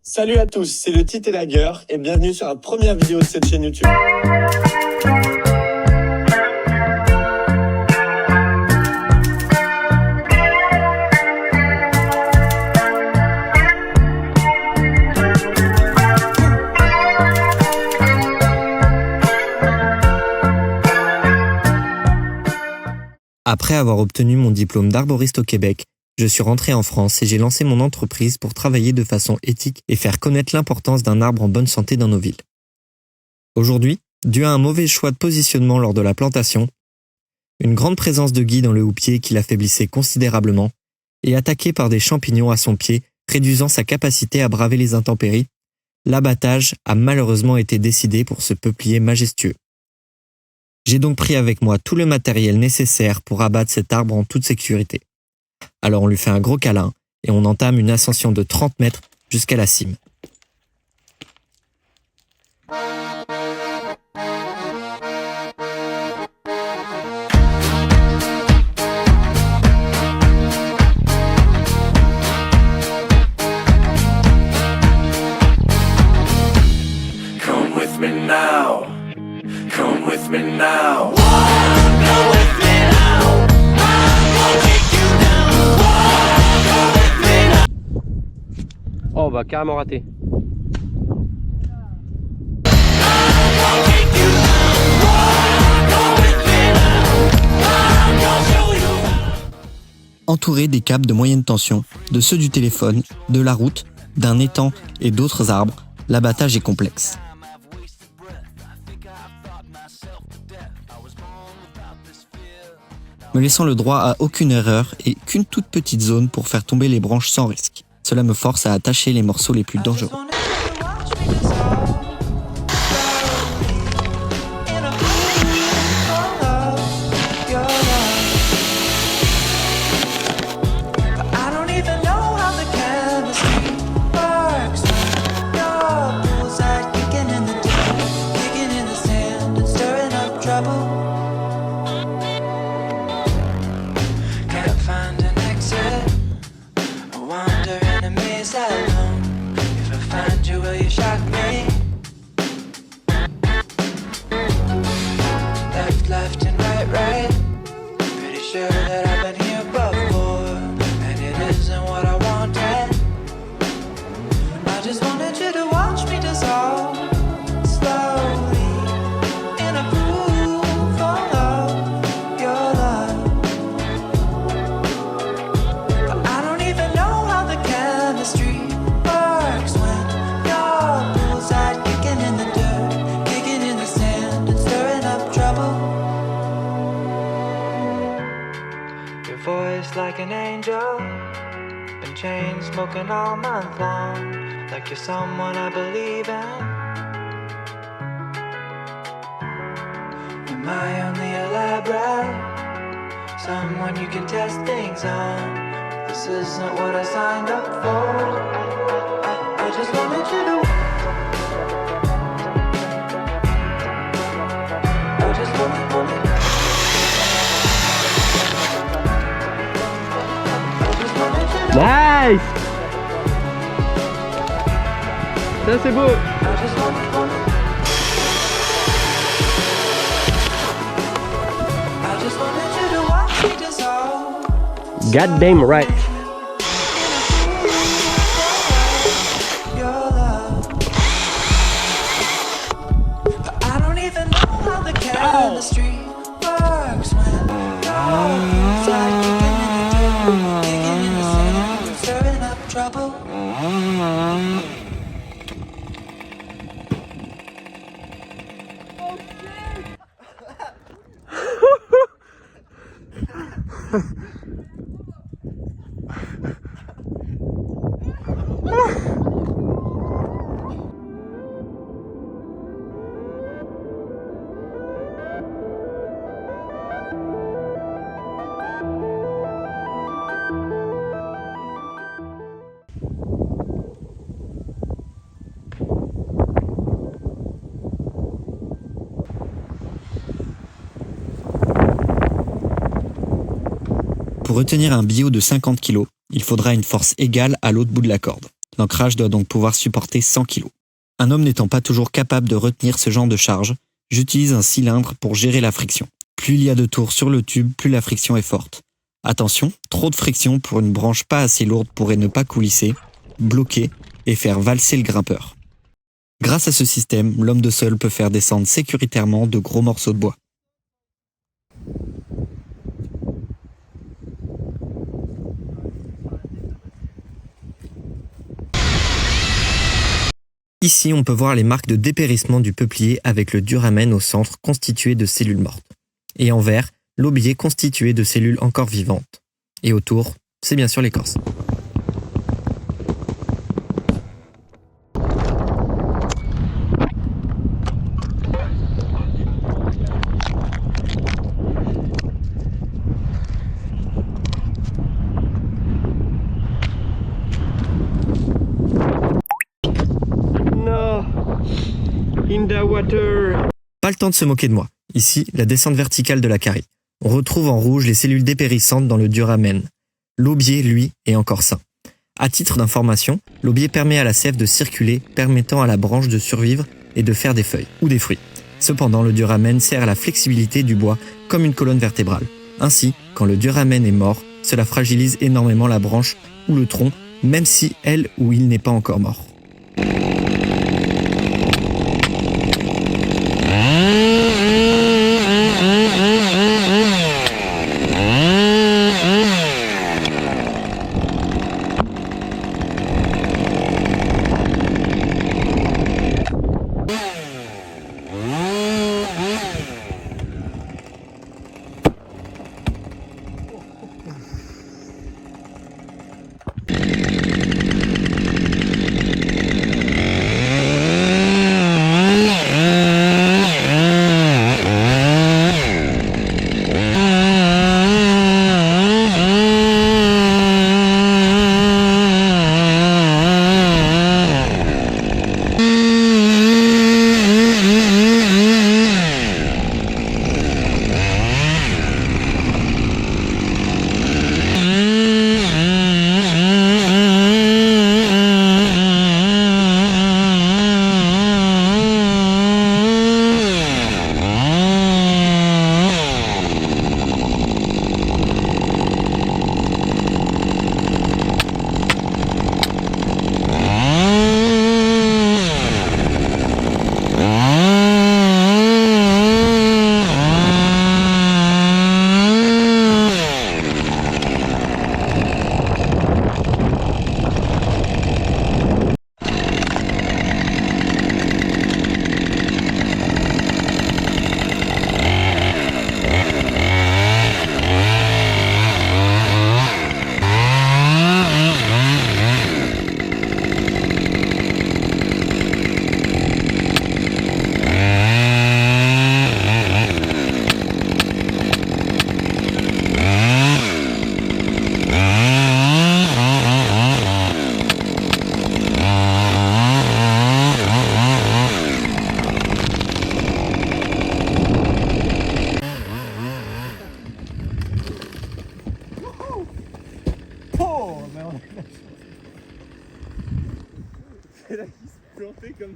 Salut à tous, c'est le Tit et la Gueule et bienvenue sur la première vidéo de cette chaîne YouTube. Après avoir obtenu mon diplôme d'arboriste au Québec, je suis rentré en France et j'ai lancé mon entreprise pour travailler de façon éthique et faire connaître l'importance d'un arbre en bonne santé dans nos villes. Aujourd'hui, dû à un mauvais choix de positionnement lors de la plantation, une grande présence de gui dans le houppier qui l'affaiblissait considérablement et attaqué par des champignons à son pied, réduisant sa capacité à braver les intempéries, l'abattage a malheureusement été décidé pour ce peuplier majestueux. J'ai donc pris avec moi tout le matériel nécessaire pour abattre cet arbre en toute sécurité. Alors on lui fait un gros câlin et on entame une ascension de 30 mètres jusqu'à la cime. Come with me now. Come with me now. Oh bah carrément raté. Entouré des câbles de moyenne tension, de ceux du téléphone, de la route, d'un étang et d'autres arbres, l'abattage est complexe. Me laissant le droit à aucune erreur et qu'une toute petite zone pour faire tomber les branches sans risque. Cela me force à attacher les morceaux les plus dangereux. Left and right. Pretty sure that I've been here before, and it isn't what I wanted. I just wanted you to watch me dissolve slowly in a groove of your love. But I don't even know how the chemistry works when your bullseye kicking in the dirt, kicking in the sand and stirring up trouble. Voice like an angel, been chain smoking all month long, like you're someone I believe in. Am I only elaborate? Someone you can test things on. This isn't what I signed up for. I just wanted you to. I just wanted. Nice. Ça c'est beau. God damn right. Pour retenir un bio de 50 kg, il faudra une force égale à l'autre bout de la corde. L'ancrage doit donc pouvoir supporter 100 kg. Un homme n'étant pas toujours capable de retenir ce genre de charge, j'utilise un cylindre pour gérer la friction. Plus il y a de tours sur le tube, plus la friction est forte. Attention, trop de friction pour une branche pas assez lourde pourrait ne pas coulisser, bloquer et faire valser le grimpeur. Grâce à ce système, l'homme de sol peut faire descendre sécuritairement de gros morceaux de bois. Ici, on peut voir les marques de dépérissement du peuplier avec le duramen au centre constitué de cellules mortes. Et en vert, l'aubier constitué de cellules encore vivantes. Et autour, c'est bien sûr l'écorce. No. In the water. Pas le temps de se moquer de moi. Ici, la descente verticale de la carie. On retrouve en rouge les cellules dépérissantes dans le duramen. L'aubier, lui, est encore sain. À titre d'information, l'aubier permet à la sève de circuler, permettant à la branche de survivre et de faire des feuilles ou des fruits. Cependant, le duramen sert à la flexibilité du bois comme une colonne vertébrale. Ainsi, quand le duramen est mort, cela fragilise énormément la branche ou le tronc, même si elle ou il n'est pas encore mort. C'est là qu'il se plantait comme